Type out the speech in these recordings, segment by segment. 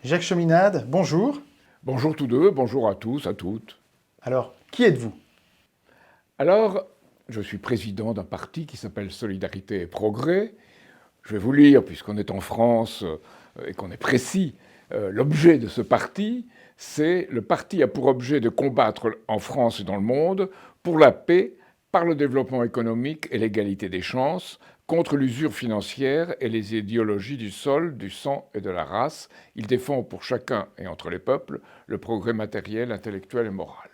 Jacques Cheminade, bonjour. Bonjour tous deux, bonjour à tous, à toutes. Alors, qui êtes-vous? Alors, je suis président d'un parti qui s'appelle Solidarité et Progrès. Je vais vous lire, puisqu'on est en France et qu'on est précis, l'objet de ce parti. C'est le parti a pour objet de combattre en France et dans le monde pour la paix, par le développement économique et l'égalité des chances, contre l'usure financière et les idéologies du sol, du sang et de la race. Il défend pour chacun et entre les peuples le progrès matériel, intellectuel et moral.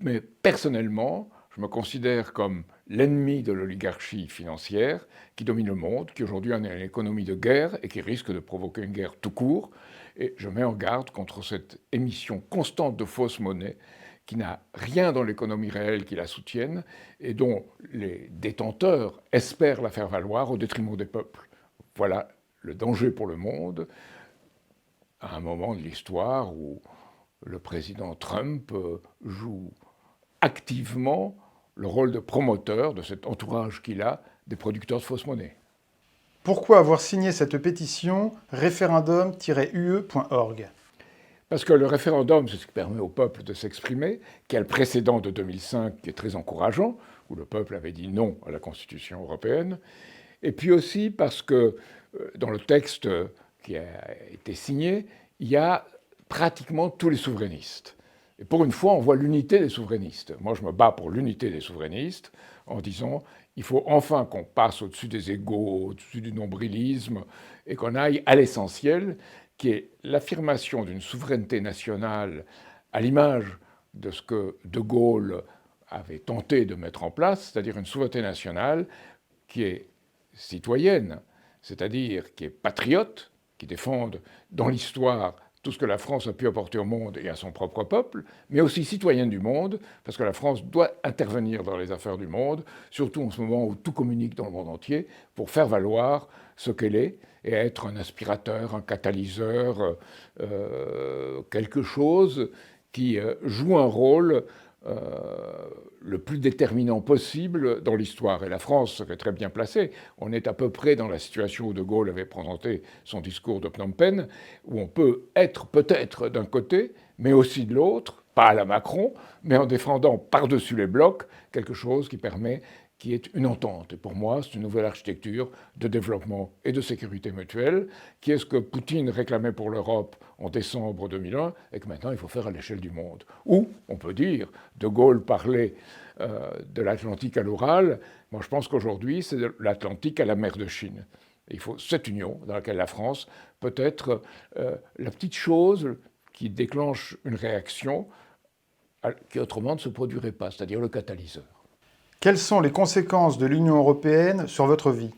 Mais personnellement, je me considère comme l'ennemi de l'oligarchie financière qui domine le monde, qui aujourd'hui en est une économie de guerre et qui risque de provoquer une guerre tout court. Et je mets en garde contre cette émission constante de fausses monnaies qui n'a rien dans l'économie réelle qui la soutienne et dont les détenteurs espèrent la faire valoir au détriment des peuples. Voilà le danger pour le monde à un moment de l'histoire où le président Trump joue activement le rôle de promoteur de cet entourage qu'il a des producteurs de fausses monnaies. Pourquoi avoir signé cette pétition référendum-ue.org? Parce que le référendum, c'est ce qui permet au peuple de s'exprimer, qui a le précédent de 2005 qui est très encourageant, où le peuple avait dit non à la Constitution européenne, et puis aussi parce que dans le texte qui a été signé, il y a pratiquement tous les souverainistes. Et pour une fois, on voit l'unité des souverainistes. Moi, je me bats pour l'unité des souverainistes en disant il faut enfin qu'on passe au-dessus des égos, au-dessus du nombrilisme, et qu'on aille à l'essentiel, qui est l'affirmation d'une souveraineté nationale à l'image de ce que De Gaulle avait tenté de mettre en place, c'est-à-dire une souveraineté nationale qui est citoyenne, c'est-à-dire qui est patriote, qui défende dans l'histoire tout ce que la France a pu apporter au monde et à son propre peuple, mais aussi citoyenne du monde, parce que la France doit intervenir dans les affaires du monde, surtout en ce moment où tout communique dans le monde entier, pour faire valoir ce qu'elle est et être un aspirateur, un catalyseur, quelque chose qui joue un rôle le plus déterminant possible dans l'histoire. Et la France serait très bien placée. On est à peu près dans la situation où De Gaulle avait présenté son discours de Phnom Penh, où on peut être peut-être d'un côté, mais aussi de l'autre, pas à la Macron, mais en défendant par-dessus les blocs quelque chose qui permet qui est une entente. Et pour moi, c'est une nouvelle architecture de développement et de sécurité mutuelle, qui est ce que Poutine réclamait pour l'Europe en décembre 2001, et que maintenant il faut faire à l'échelle du monde. Ou, on peut dire, De Gaulle parlait de l'Atlantique à l'Oural. Moi, je pense qu'aujourd'hui, c'est de l'Atlantique à la mer de Chine. Et il faut cette union dans laquelle la France peut être la petite chose qui déclenche une réaction qui autrement ne se produirait pas, c'est-à-dire le catalyseur. Quelles sont les conséquences de l'Union européenne sur votre vie?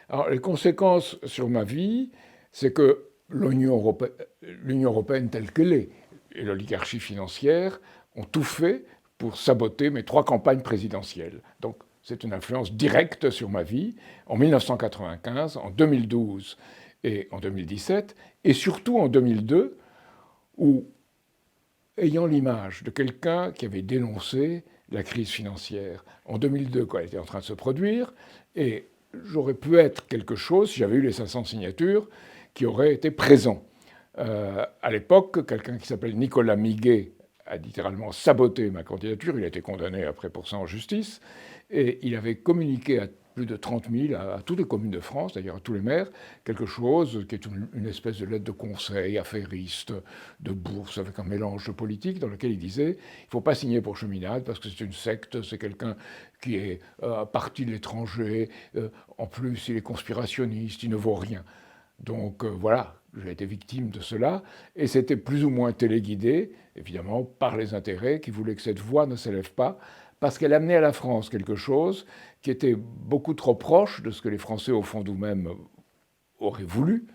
Alors, les conséquences sur ma vie, c'est que l'Union européenne telle qu'elle est et l'oligarchie financière ont tout fait pour saboter mes 3 campagnes présidentielles. Donc, c'est une influence directe sur ma vie en 1995, en 2012 et en 2017, et surtout en 2002, où, ayant l'image de quelqu'un qui avait dénoncé la crise financière en 2002, quand elle était en train de se produire, et j'aurais pu être quelque chose, si j'avais eu les 500 signatures, qui aurait été présent. À l'époque, quelqu'un qui s'appelle Nicolas Miguet a littéralement saboté ma candidature. Il a été condamné après pour ça en justice. Et il avait communiqué à plus de 30 000, à toutes les communes de France, d'ailleurs à tous les maires, quelque chose qui est une espèce de lettre de conseil affairiste, de bourse, avec un mélange de politique, dans lequel il disait il ne faut pas signer pour Cheminade parce que c'est une secte, c'est quelqu'un qui est parti de l'étranger, en plus il est conspirationniste, il ne vaut rien. Donc voilà, j'ai été victime de cela, et c'était plus ou moins téléguidé, évidemment, par les intérêts qui voulaient que cette voix ne s'élève pas, parce qu'elle amenait à la France quelque chose qui était beaucoup trop proche de ce que les Français, au fond d'eux-mêmes, auraient voulu,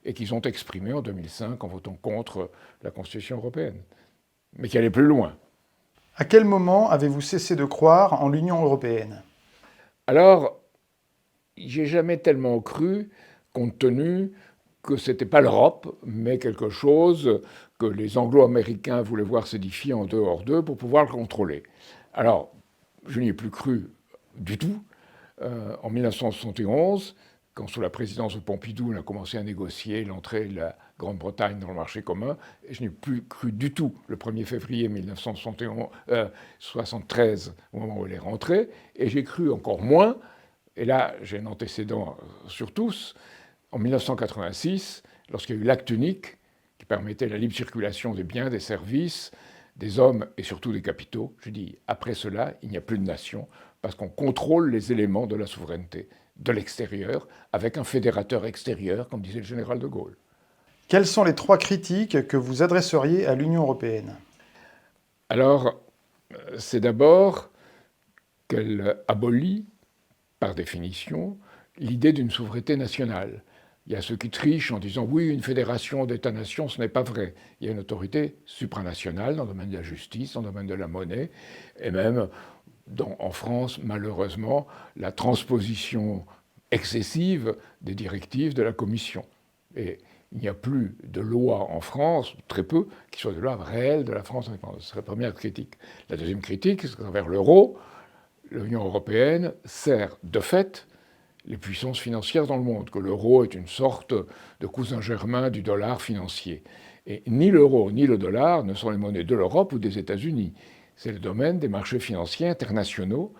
et qu'ils ont exprimé en 2005 en votant contre la Constitution européenne, mais qui allait plus loin. À quel moment avez-vous cessé de croire en l'Union européenne? Alors, j'ai jamais tellement cru, compte tenu que ce n'était pas l'Europe, mais quelque chose que les Anglo-Américains voulaient voir s'édifier en dehors d'eux pour pouvoir le contrôler. Alors, je n'y ai plus cru du tout. En 1971, quand sous la présidence de Pompidou, on a commencé à négocier l'entrée de la Grande-Bretagne dans le marché commun, et je n'ai plus cru du tout le 1er février 1973, au moment où elle est rentrée, et j'ai cru encore moins, et là j'ai un antécédent sur tous, en 1986, lorsqu'il y a eu l'acte unique, qui permettait la libre circulation des biens, des services, des hommes et surtout des capitaux. Je dis, après cela, il n'y a plus de nation, parce qu'on contrôle les éléments de la souveraineté de l'extérieur, avec un fédérateur extérieur, comme disait le général de Gaulle. Quelles sont les 3 critiques que vous adresseriez à l'Union européenne? Alors, c'est d'abord qu'elle abolit, par définition, l'idée d'une souveraineté nationale. Il y a ceux qui trichent en disant oui, une fédération d'États-nations, ce n'est pas vrai. Il y a une autorité supranationale dans le domaine de la justice, dans le domaine de la monnaie, et même en France, malheureusement, la transposition excessive des directives de la Commission. Et il n'y a plus de loi en France, très peu, qui soit de loi réelle de la France indépendante. Ce serait la première critique. La deuxième critique, c'est qu'envers l'euro, l'Union européenne sert de fait les puissances financières dans le monde, que l'euro est une sorte de cousin germain du dollar financier. Et ni l'euro ni le dollar ne sont les monnaies de l'Europe ou des États-Unis. C'est le domaine des marchés financiers internationaux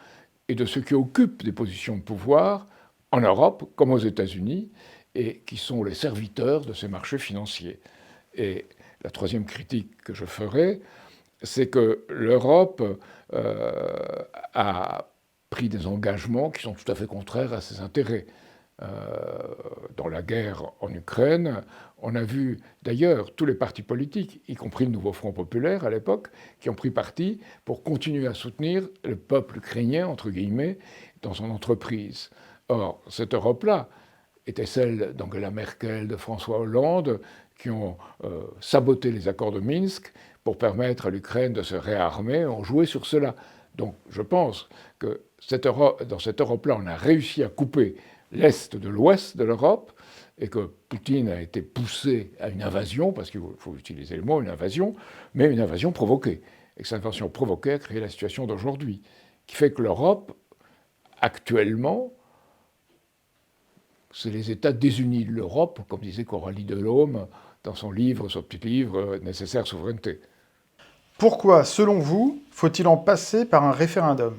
et de ceux qui occupent des positions de pouvoir en Europe comme aux États-Unis et qui sont les serviteurs de ces marchés financiers. Et la troisième critique que je ferai, c'est que l'Europe a pris des engagements qui sont tout à fait contraires à ses intérêts. Dans la guerre en Ukraine, on a vu d'ailleurs tous les partis politiques, y compris le Nouveau Front populaire à l'époque, qui ont pris parti pour continuer à soutenir le peuple ukrainien, entre guillemets, dans son entreprise. Or, cette Europe-là était celle d'Angela Merkel, de François Hollande, qui ont saboté les accords de Minsk pour permettre à l'Ukraine de se réarmer, ont joué sur cela. Donc je pense que dans cette Europe-là, on a réussi à couper l'Est de l'Ouest de l'Europe, et que Poutine a été poussé à une invasion, parce qu'il faut utiliser le mot, une invasion, mais une invasion provoquée. Et que cette invasion provoquée a créé la situation d'aujourd'hui, qui fait que l'Europe, actuellement, c'est les États désunis de l'Europe, comme disait Coralie Delhomme dans son petit livre Nécessaire souveraineté. Pourquoi, selon vous, faut-il en passer par un référendum?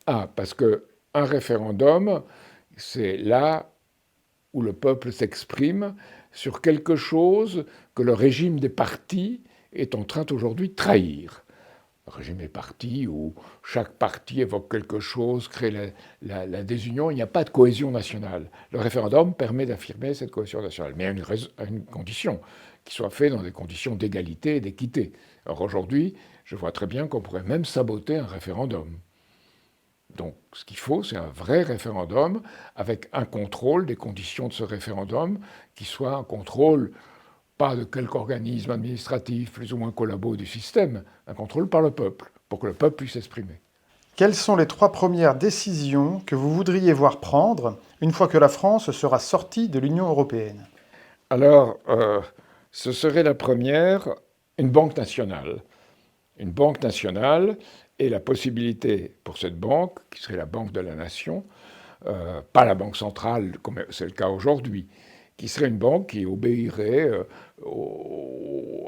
Parce qu'un référendum, c'est là où le peuple s'exprime sur quelque chose que le régime des partis est en train aujourd'hui de trahir. Le régime des partis où chaque parti évoque quelque chose, crée la désunion, il n'y a pas de cohésion nationale. Le référendum permet d'affirmer cette cohésion nationale, mais à une condition, qu'il soit fait dans des conditions d'égalité et d'équité. Alors aujourd'hui, je vois très bien qu'on pourrait même saboter un référendum. Donc ce qu'il faut, c'est un vrai référendum avec un contrôle des conditions de ce référendum qui soit un contrôle pas de quelque organisme administratif plus ou moins collabo du système, un contrôle par le peuple, pour que le peuple puisse s'exprimer. Quelles sont les 3 premières décisions que vous voudriez voir prendre une fois que la France sera sortie de l'Union européenne? Alors, ce serait la première, une banque nationale. Une banque nationale et la possibilité pour cette banque, qui serait la Banque de la Nation, pas la Banque centrale comme c'est le cas aujourd'hui, qui serait une banque qui obéirait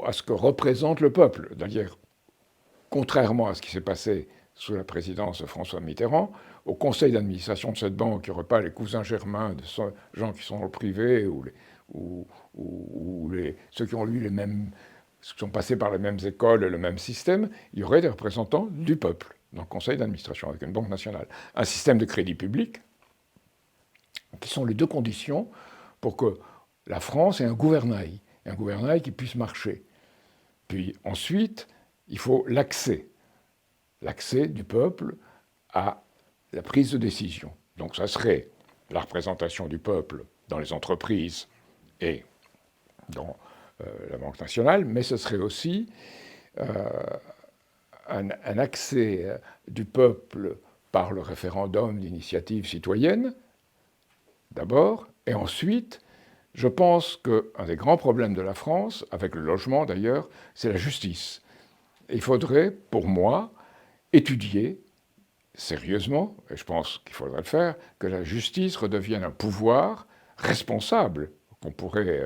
à ce que représente le peuple. D'ailleurs, contrairement à ce qui s'est passé sous la présidence de François Mitterrand, au conseil d'administration de cette banque, il n'y aurait pas les cousins germains de gens qui sont dans le privé ou ceux qui ont lu ceux qui sont passés par les mêmes écoles et le même système. Il y aurait des représentants du peuple dans le conseil d'administration avec une banque nationale. Un système de crédit public, qui sont les 2 conditions pour que la France ait un gouvernail qui puisse marcher. Puis ensuite, il faut l'accès du peuple à la prise de décision. Donc ça serait la représentation du peuple dans les entreprises et dans la Banque nationale, mais ce serait aussi un accès du peuple par le référendum d'initiative citoyenne, d'abord, et ensuite, je pense qu'un des grands problèmes de la France, avec le logement d'ailleurs, c'est la justice. Et il faudrait, pour moi, étudier sérieusement, et je pense qu'il faudrait le faire, que la justice redevienne un pouvoir responsable qu'on pourrait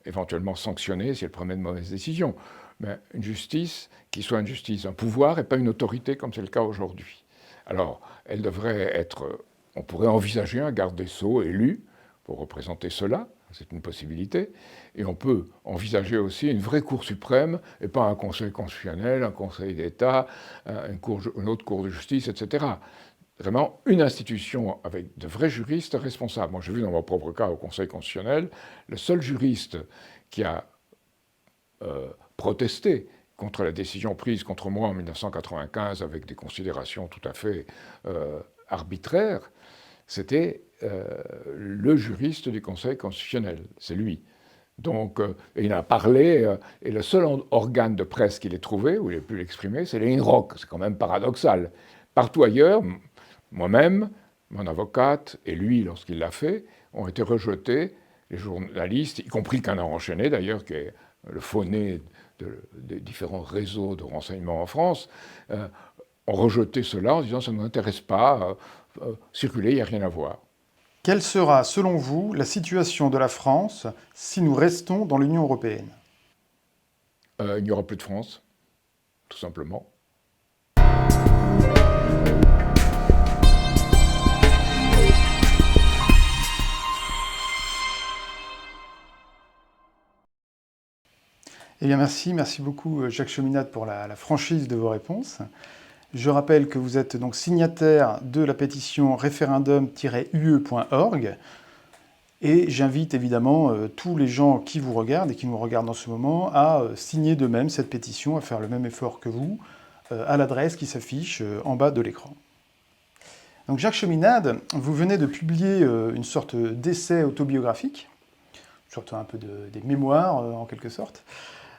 éventuellement sanctionner si elle prenait de mauvaises décisions. Mais une justice qui soit une justice d'un pouvoir et pas une autorité comme c'est le cas aujourd'hui. Alors, elle devrait être... On pourrait envisager un garde des Sceaux élu pour représenter cela, c'est une possibilité, et on peut envisager aussi une vraie Cour suprême, et pas un Conseil constitutionnel, un Conseil d'État, une autre Cour de justice, etc. Vraiment une institution avec de vrais juristes responsables. Moi, j'ai vu dans mon propre cas au Conseil constitutionnel, le seul juriste qui a protesté contre la décision prise contre moi en 1995 avec des considérations tout à fait arbitraires, c'était le juriste du Conseil constitutionnel, c'est lui. Donc, il a parlé, et le seul organe de presse qu'il ait trouvé, où il ait pu l'exprimer, c'est les INROC. C'est quand même paradoxal. Partout ailleurs, moi-même, mon avocate et lui, lorsqu'il l'a fait, ont été rejetés. Les journalistes, y compris le Canard enchaîné d'ailleurs, qui est le faux-nez des différents réseaux de renseignement en France, ont rejeté cela en disant ça ne nous intéresse pas, circuler, il n'y a rien à voir. Quelle sera, selon vous, la situation de la France si nous restons dans l'Union européenne? Il n'y aura plus de France, tout simplement. Eh bien merci beaucoup Jacques Cheminade pour la franchise de vos réponses. Je rappelle que vous êtes donc signataire de la pétition référendum-ue.org et j'invite évidemment tous les gens qui vous regardent et qui nous regardent en ce moment à signer d'eux-mêmes cette pétition, à faire le même effort que vous, à l'adresse qui s'affiche en bas de l'écran. Donc Jacques Cheminade, vous venez de publier une sorte d'essai autobiographique, une sorte un peu des mémoires en quelque sorte,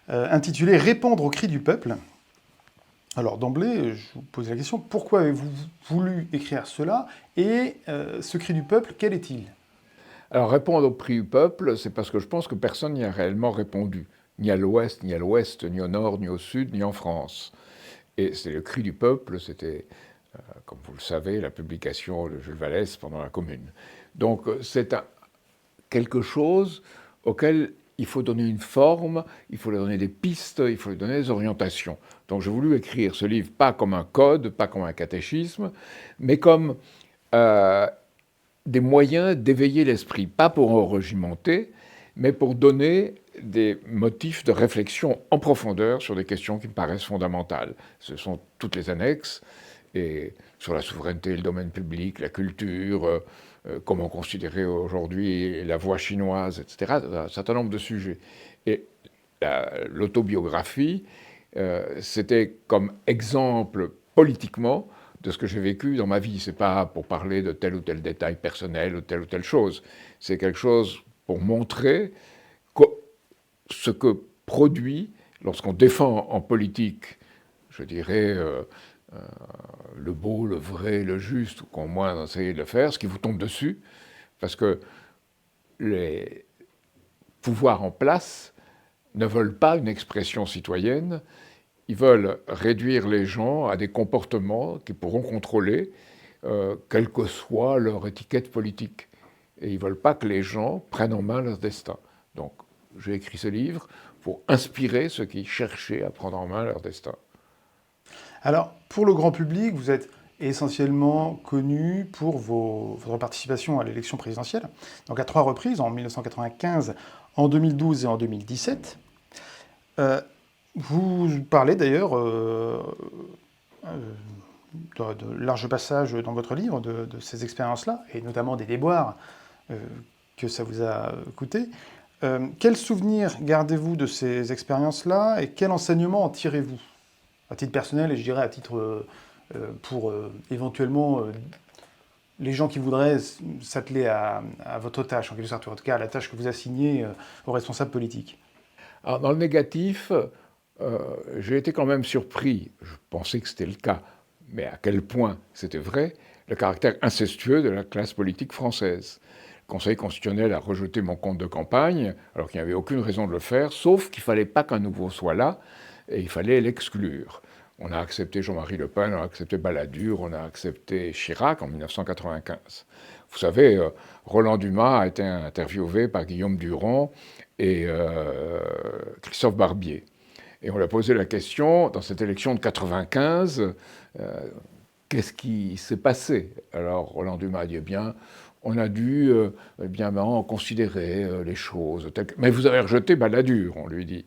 intitulé « Répondre aux cris du peuple ». Alors d'emblée, je vous pose la question, pourquoi avez-vous voulu écrire cela? Et ce cri du peuple, quel est-il? Alors répondre au cri du peuple, c'est parce que je pense que personne n'y a réellement répondu, ni à l'ouest, ni à l'ouest, ni au nord, ni au sud, ni en France. Et c'est le cri du peuple, c'était, comme vous le savez, la publication de Jules Vallès pendant la Commune. Donc c'est quelque chose auquel il faut donner une forme, il faut lui donner des pistes, il faut lui donner des orientations. Donc j'ai voulu écrire ce livre pas comme un code, pas comme un catéchisme, mais comme des moyens d'éveiller l'esprit, pas pour en regimenter, mais pour donner des motifs de réflexion en profondeur sur des questions qui me paraissent fondamentales. Ce sont toutes les annexes, et sur la souveraineté, le domaine public, la culture, comment considérer aujourd'hui la voie chinoise, etc., un certain nombre de sujets. Et l'autobiographie, c'était comme exemple politiquement de ce que j'ai vécu dans ma vie. C'est pas pour parler de tel ou tel détail personnel ou telle chose. C'est quelque chose pour montrer ce que produit, lorsqu'on défend en politique, je dirais, le beau, le vrai, le juste, ou qu'au moins essayer de le faire, ce qui vous tombe dessus, parce que les pouvoirs en place ne veulent pas une expression citoyenne, ils veulent réduire les gens à des comportements qu'ils pourront contrôler, quelle que soit leur étiquette politique. Et ils ne veulent pas que les gens prennent en main leur destin. Donc j'ai écrit ce livre pour inspirer ceux qui cherchaient à prendre en main leur destin. Alors, pour le grand public, vous êtes essentiellement connu pour votre participation à l'élection présidentielle, donc à 3 reprises, en 1995, en 2012 et en 2017. Vous parlez d'ailleurs de larges passages dans votre livre de ces expériences-là, et notamment des déboires que ça vous a coûté. Quels souvenirs gardez-vous de ces expériences-là et quel enseignement en tirez-vous? À titre personnel et je dirais à titre pour éventuellement les gens qui voudraient s'atteler à votre tâche, en quelque sorte, en tout cas à la tâche que vous assignez aux responsables politiques. Alors, dans le négatif, j'ai été quand même surpris, je pensais que c'était le cas, mais à quel point c'était vrai, le caractère incestueux de la classe politique française. Le Conseil constitutionnel a rejeté mon compte de campagne, alors qu'il n'y avait aucune raison de le faire, sauf qu'il ne fallait pas qu'un nouveau soit là, et il fallait l'exclure. On a accepté Jean-Marie Le Pen, on a accepté Balladur, on a accepté Chirac en 1995. Vous savez, Roland Dumas a été interviewé par Guillaume Durand, et Christophe Barbier. Et on lui a posé la question, dans cette élection de 95, qu'est-ce qui s'est passé? Alors Roland Dumas a dit, eh bien, on a dû considérer les choses. Mais vous avez rejeté Balladur, on lui dit.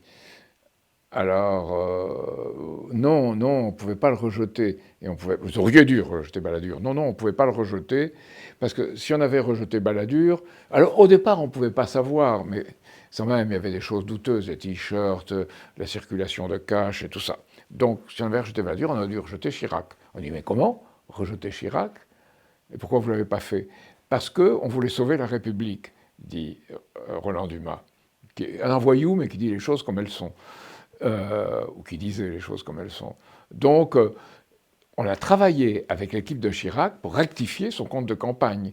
Alors, non, on ne pouvait pas le rejeter. Et vous auriez dû rejeter Balladur. Non, on ne pouvait pas le rejeter, parce que si on avait rejeté Balladur, alors au départ, on ne pouvait pas savoir, mais quand même, il y avait des choses douteuses, les t-shirts, la circulation de cash et tout ça. Donc, si on avait rejeté Balladur, on a dû rejeter Chirac. On dit, mais comment rejeter Chirac? Et pourquoi vous ne l'avez pas fait? Parce qu'on voulait sauver la République, dit Roland Dumas, qui est un voyou, mais qui dit les choses comme elles sont. Ou qui disait les choses comme elles sont. Donc, on a travaillé avec l'équipe de Chirac pour rectifier son compte de campagne,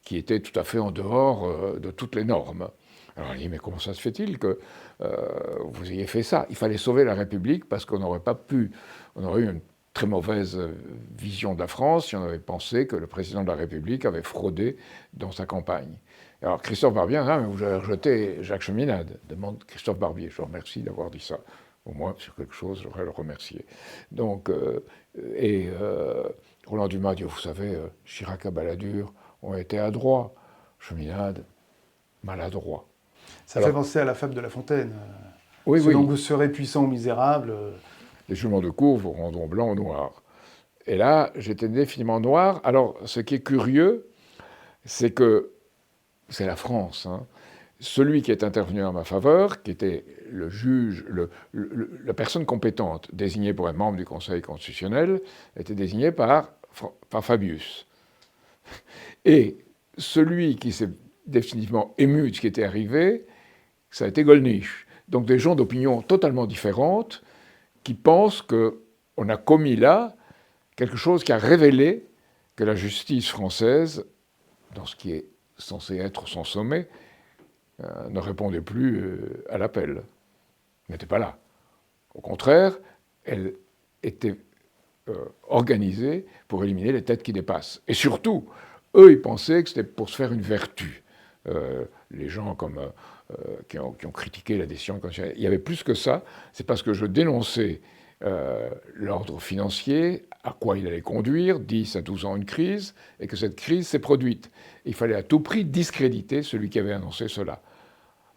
qui était tout à fait en dehors de toutes les normes. Alors on dit, mais comment ça se fait-il que vous ayez fait ça? Il fallait sauver la République parce qu'on n'aurait pas pu, on aurait eu une très mauvaise vision de la France si on avait pensé que le président de la République avait fraudé dans sa campagne. Alors Christophe Barbier, ah, mais vous avez rejeté Jacques Cheminade, demande Christophe Barbier. Je vous remercie d'avoir dit ça. Au moins, sur quelque chose, j'aurais le remercier. Donc, Roland Dumas dit, vous savez, Chirac et Balladur ont été adroits, Cheminade, maladroit. Ça fait penser à la fable de La Fontaine. Oui, Selon que vous serez puissant ou misérable. Les juments de cour vous rendront blanc ou noir. Et là, j'étais définitivement noir. Alors, ce qui est curieux, c'est que c'est la France. Hein. Celui qui est intervenu en ma faveur, qui était le juge, la personne compétente désignée pour être membre du Conseil constitutionnel, était désigné par Fabius. Et celui qui s'est définitivement ému de ce qui était arrivé, ça a été Gollnisch. Donc des gens d'opinion totalement différentes qui pensent qu'on a commis là quelque chose qui a révélé que la justice française, dans ce qui est censé être son sommet, ne répondait plus à l'appel. Elle n'était pas là. Au contraire, elle était organisée pour éliminer les têtes qui dépassent. Et surtout, eux, ils pensaient que c'était pour se faire une vertu. Les gens comme, qui ont critiqué la décision, il y avait plus que ça. C'est parce que je dénonçais l'ordre financier, à quoi il allait conduire, 10 à 12 ans une crise, et que cette crise s'est produite. Il fallait à tout prix discréditer celui qui avait annoncé cela.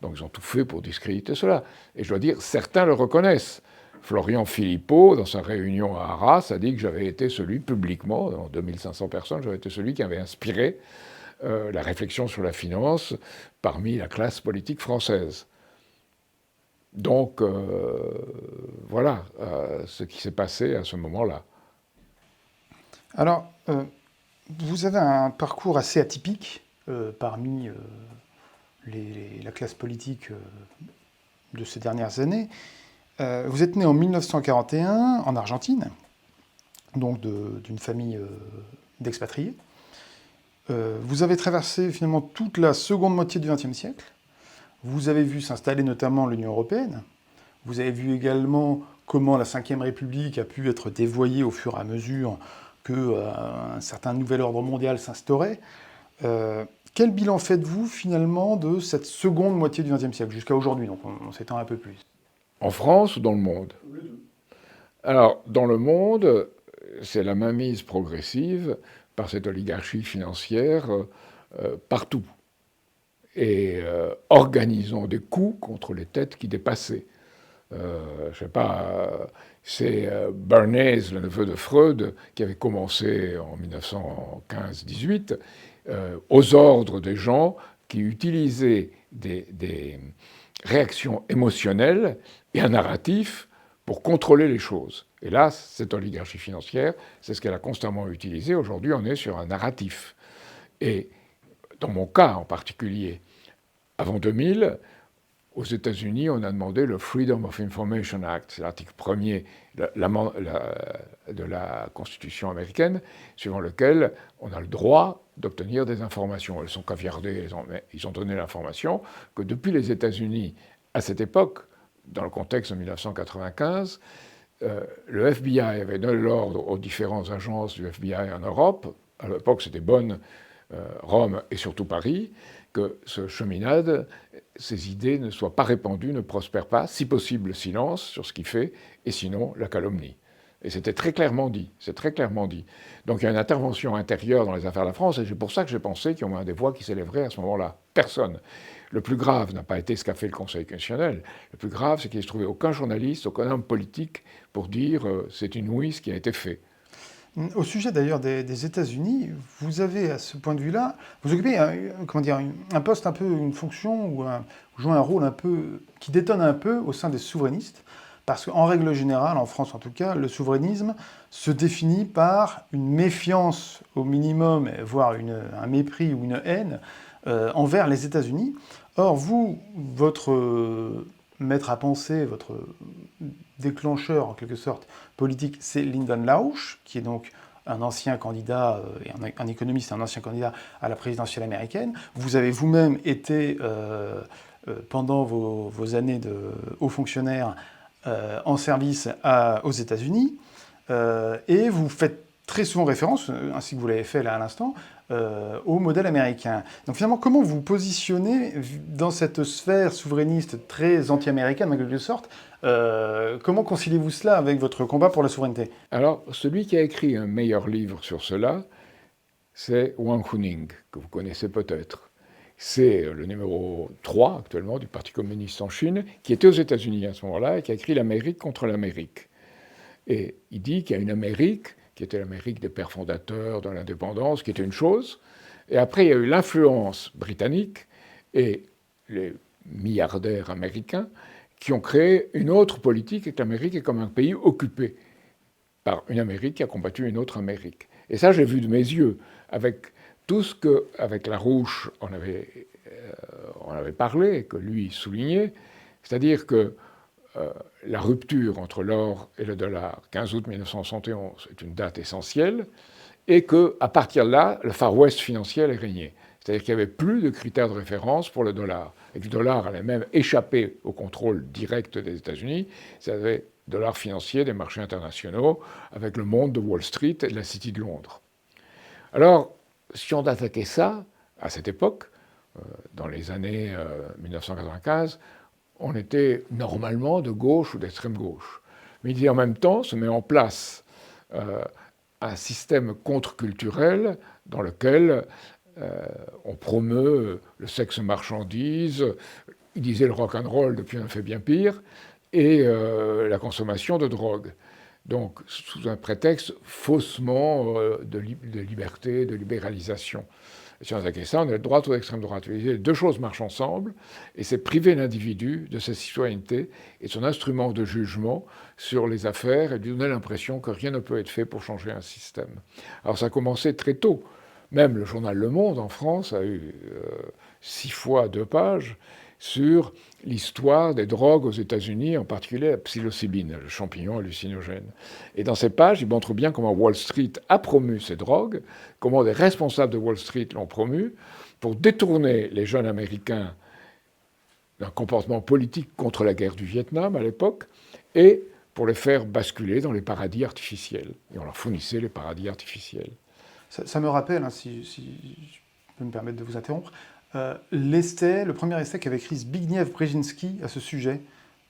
Donc ils ont tout fait pour discréditer cela. Et je dois dire, certains le reconnaissent. Florian Philippot, dans sa réunion à Arras, a dit que j'avais été celui, publiquement, dans 2500 personnes, j'avais été celui qui avait inspiré la réflexion sur la finance parmi la classe politique française. Donc, voilà ce qui s'est passé à ce moment-là. Alors, vous avez un parcours assez atypique parmi la classe politique de ces dernières années. Vous êtes né en 1941 en Argentine, donc d'une famille d'expatriés. Vous avez traversé finalement toute la seconde moitié du XXe siècle. Vous avez vu s'installer notamment l'Union européenne. Vous avez vu également comment la Ve République a pu être dévoyée au fur et à mesure qu'un certain nouvel ordre mondial s'instaurait. Quel bilan faites-vous finalement de cette seconde moitié du XXe siècle, jusqu'à aujourd'hui, donc on s'étend un peu plus? En France ou dans le monde? Alors, dans le monde, c'est la mainmise progressive par cette oligarchie financière partout. Et organisant des coups contre les têtes qui dépassaient. Je ne sais pas, c'est Bernays, le neveu de Freud, qui avait commencé en 1915-18, aux ordres des gens qui utilisaient des réactions émotionnelles et un narratif pour contrôler les choses. Et là, cette oligarchie financière, c'est ce qu'elle a constamment utilisé. Aujourd'hui, on est sur un narratif. Et dans mon cas en particulier, avant 2000, aux États-Unis, on a demandé le Freedom of Information Act, c'est l'article 1er de la Constitution américaine, suivant lequel on a le droit d'obtenir des informations. Elles sont caviardées, mais ils ont donné l'information que depuis les États-Unis, à cette époque, dans le contexte de 1995, le FBI avait donné l'ordre aux différentes agences du FBI en Europe. À l'époque, c'était Bonn, Rome et surtout Paris, que ce cheminade, ces idées ne soient pas répandues, ne prospèrent pas, si possible le silence sur ce qu'il fait, et sinon la calomnie. Et c'était très clairement dit, c'est très clairement dit. Donc il y a une intervention intérieure dans les affaires de la France, et c'est pour ça que j'ai pensé qu'il y aurait des voix qui s'élèveraient à ce moment-là. Personne. Le plus grave n'a pas été ce qu'a fait le Conseil constitutionnel. Le plus grave, c'est qu'il ne se trouvait aucun journaliste, aucun homme politique pour dire c'est une ouïe ce qui a été fait. Au sujet d'ailleurs des États-Unis, vous avez à ce point de vue-là, vous occupez comment dire, un poste un peu, une fonction ou vous jouez un rôle un peu qui détonne un peu au sein des souverainistes, parce qu'en règle générale, en France en tout cas, le souverainisme se définit par une méfiance au minimum, voire un mépris ou une haine envers les États-Unis. Or, vous, votre maître à penser, votre déclencheur en quelque sorte politique, c'est Lyndon LaRouche, qui est donc un ancien candidat, un économiste, un ancien candidat à la présidentielle américaine. Vous avez vous-même été, pendant vos années de haut fonctionnaire, en service aux États-Unis, et vous faites très souvent référence, ainsi que vous l'avez fait là à l'instant, au modèle américain. Donc finalement, comment vous vous positionnez dans cette sphère souverainiste très anti-américaine, en quelque sorte? Comment conciliez-vous cela avec votre combat pour la souveraineté? Alors, celui qui a écrit un meilleur livre sur cela, c'est Wang Huning, que vous connaissez peut-être. C'est le numéro 3 actuellement du Parti communiste en Chine, qui était aux États-Unis à ce moment-là et qui a écrit l'Amérique contre l'Amérique. Et il dit qu'il y a une Amérique, qui était l'Amérique des pères fondateurs, de l'indépendance, qui était une chose, et après il y a eu l'influence britannique et les milliardaires américains qui ont créé une autre politique et que l'Amérique est comme un pays occupé par une Amérique qui a combattu une autre Amérique. Et ça, j'ai vu de mes yeux, avec tout ce qu'avec LaRouche, on avait parlé, et que lui soulignait, c'est-à-dire que la rupture entre l'or et le dollar, 15 août 1971, est une date essentielle, et qu'à partir de là, le Far West financier allait régner. C'est-à-dire qu'il n'y avait plus de critères de référence pour le dollar, et que le dollar allait même échapper au contrôle direct des États-Unis. Ça avait dollar financier des marchés internationaux, avec le monde de Wall Street et de la City de Londres. Alors, si on attaquait ça, à cette époque, dans les années 1995, on était normalement de gauche ou d'extrême gauche. Mais il dit en même temps, se met en place un système contre-culturel dans lequel on promeut le sexe marchandise, il disait le rock'n'roll, depuis on fait bien pire, et la consommation de drogue. Donc, sous un prétexte faussement de liberté, de libéralisation. Et si on attaquait ça, on est de droite ou d'extrême droite. Les deux choses marchent ensemble, et c'est priver l'individu de sa citoyenneté et de son instrument de jugement sur les affaires, et lui donner l'impression que rien ne peut être fait pour changer un système. Alors ça a commencé très tôt. Même le journal Le Monde en France a eu 6 fois 2 pages sur l'histoire des drogues aux États-Unis, en particulier la psilocybine, le champignon hallucinogène. Et dans ces pages, il montre bien comment Wall Street a promu ces drogues, comment des responsables de Wall Street l'ont promu, pour détourner les jeunes Américains d'un comportement politique contre la guerre du Vietnam à l'époque, et pour les faire basculer dans les paradis artificiels. Et on leur fournissait les paradis artificiels. Ça me rappelle, hein, si je peux me permettre de vous interrompre, le premier essai qu'avait écrit Zbigniew Brzezinski à ce sujet,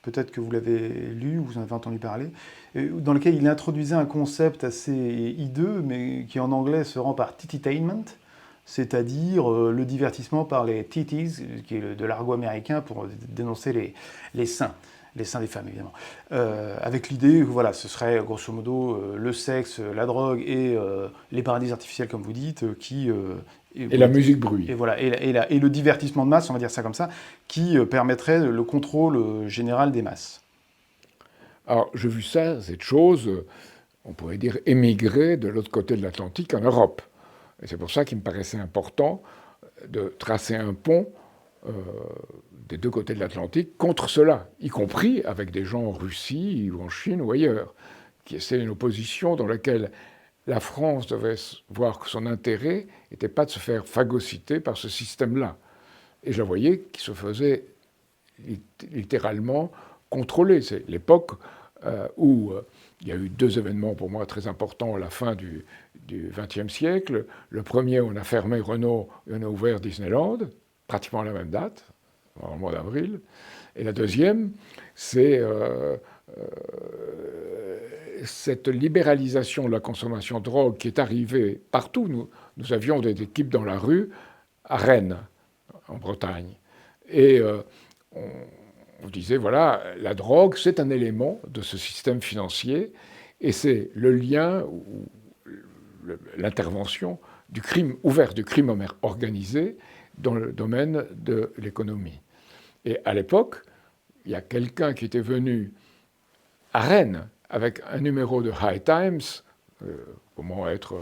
peut-être que vous l'avez lu ou vous en avez entendu parler, dans lequel il introduisait un concept assez hideux, mais qui en anglais se rend par tititainment, c'est-à-dire le divertissement par les titties, qui est de l'argot américain pour dénoncer les seins. Les seins des femmes, évidemment. Avec l'idée que voilà, ce serait grosso modo le sexe, la drogue et les paradis artificiels, comme vous dites, et la musique bruit. Et, voilà, et le divertissement de masse, on va dire ça comme ça, qui permettrait le contrôle général des masses. Alors, j'ai vu ça, cette chose, on pourrait dire émigrer de l'autre côté de l'Atlantique en Europe. Et c'est pour ça qu'il me paraissait important de tracer un pont des deux côtés de l'Atlantique contre cela, y compris avec des gens en Russie ou en Chine ou ailleurs, qui essaient une opposition dans laquelle la France devait voir que son intérêt n'était pas de se faire phagocyter par ce système-là. Et je la voyais qui se faisait littéralement contrôler. C'est l'époque où il y a eu 2 événements pour moi très importants à la fin du XXe siècle. Le premier, on a fermé Renault et on a ouvert Disneyland. pratiquement à la même date, dans le mois d'avril. Et la deuxième, c'est cette libéralisation de la consommation de drogue qui est arrivée partout. Nous avions des équipes dans la rue à Rennes, en Bretagne. Et on disait, voilà, la drogue, c'est un élément de ce système financier, et c'est le lien, ou l'intervention du crime ouvert, du crime organisé dans le domaine de l'économie. Et à l'époque, il y a quelqu'un qui était venu à Rennes avec un numéro de High Times, comment être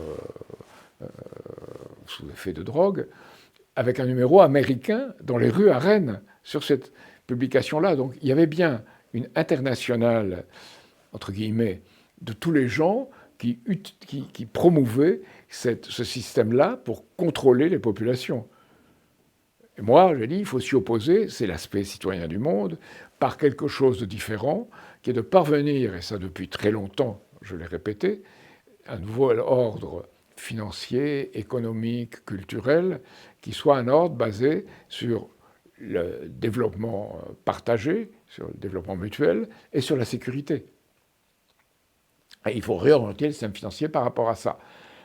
sous effet de drogue, avec un numéro américain dans les rues à Rennes, sur cette publication-là. Donc il y avait bien une internationale, entre guillemets, de tous les gens qui promouvaient ce système-là pour contrôler les populations. Et moi, j'ai dit, il faut s'y opposer, c'est l'aspect citoyen du monde, par quelque chose de différent, qui est de parvenir, et ça depuis très longtemps, je l'ai répété, un nouvel ordre financier, économique, culturel, qui soit un ordre basé sur le développement partagé, sur le développement mutuel et sur la sécurité. Et il faut réorienter le système financier par rapport à ça.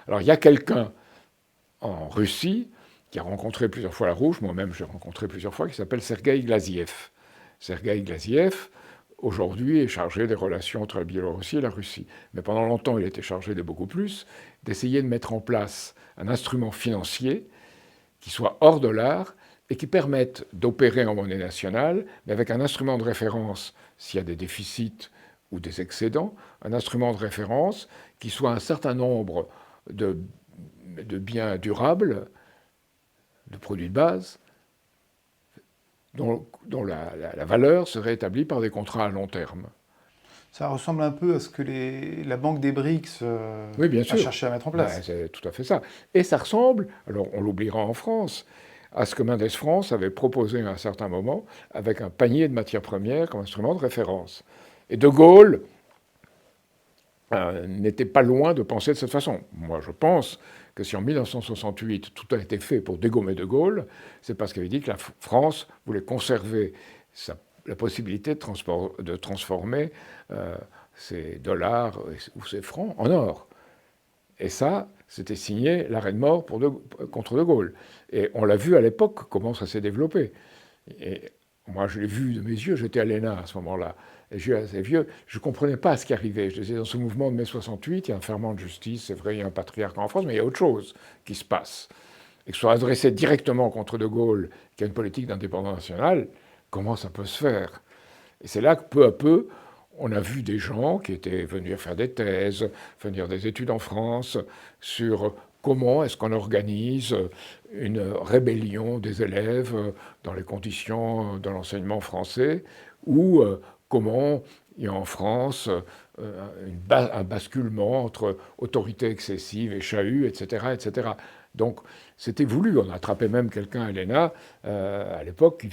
Alors il y a quelqu'un en Russie qui a rencontré plusieurs fois la Rouge, moi-même j'ai rencontré plusieurs fois, qui s'appelle Sergueï Glaziev. Sergueï Glaziev, aujourd'hui, est chargé des relations entre la Biélorussie et la Russie. Mais pendant longtemps, il était chargé de beaucoup plus, d'essayer de mettre en place un instrument financier qui soit hors dollar et qui permette d'opérer en monnaie nationale, mais avec un instrument de référence s'il y a des déficits ou des excédents, un instrument de référence qui soit un certain nombre de biens durables, de produits de base, dont la valeur serait établie par des contrats à long terme. Ça ressemble un peu à ce que la Banque des BRICS Oui, bien a sûr. cherché à mettre en place. Ben, c'est tout à fait ça. Et ça ressemble, alors on l'oubliera en France, à ce que Mendes France avait proposé à un certain moment avec un panier de matières premières comme instrument de référence. Et De Gaulle n'était pas loin de penser de cette façon. Moi, je pense que si en 1968 tout a été fait pour dégommer De Gaulle, c'est parce qu'il avait dit que la France voulait conserver la possibilité de transformer ses dollars ou ses francs en or. Et ça, c'était signé l'arrêt de mort contre De Gaulle. Et on l'a vu à l'époque comment ça s'est développé. Et moi, je l'ai vu de mes yeux, j'étais à l'ENA à ce moment-là. Et je suis assez vieux, je ne comprenais pas ce qui arrivait. Je disais, dans ce mouvement de mai 68, il y a un ferment de justice, c'est vrai, il y a un patriarcat en France, mais il y a autre chose qui se passe. Et que ce soit adressé directement contre De Gaulle, qui a une politique d'indépendance nationale, comment ça peut se faire? Et c'est là que peu à peu, on a vu des gens qui étaient venus faire des thèses, venir des études en France, sur comment est-ce qu'on organise une rébellion des élèves dans les conditions de l'enseignement français, ou comment il y a en France un basculement entre autorité excessive et chahut, etc., etc. Donc c'était voulu. On a attrapé même quelqu'un à l'ENA à l'époque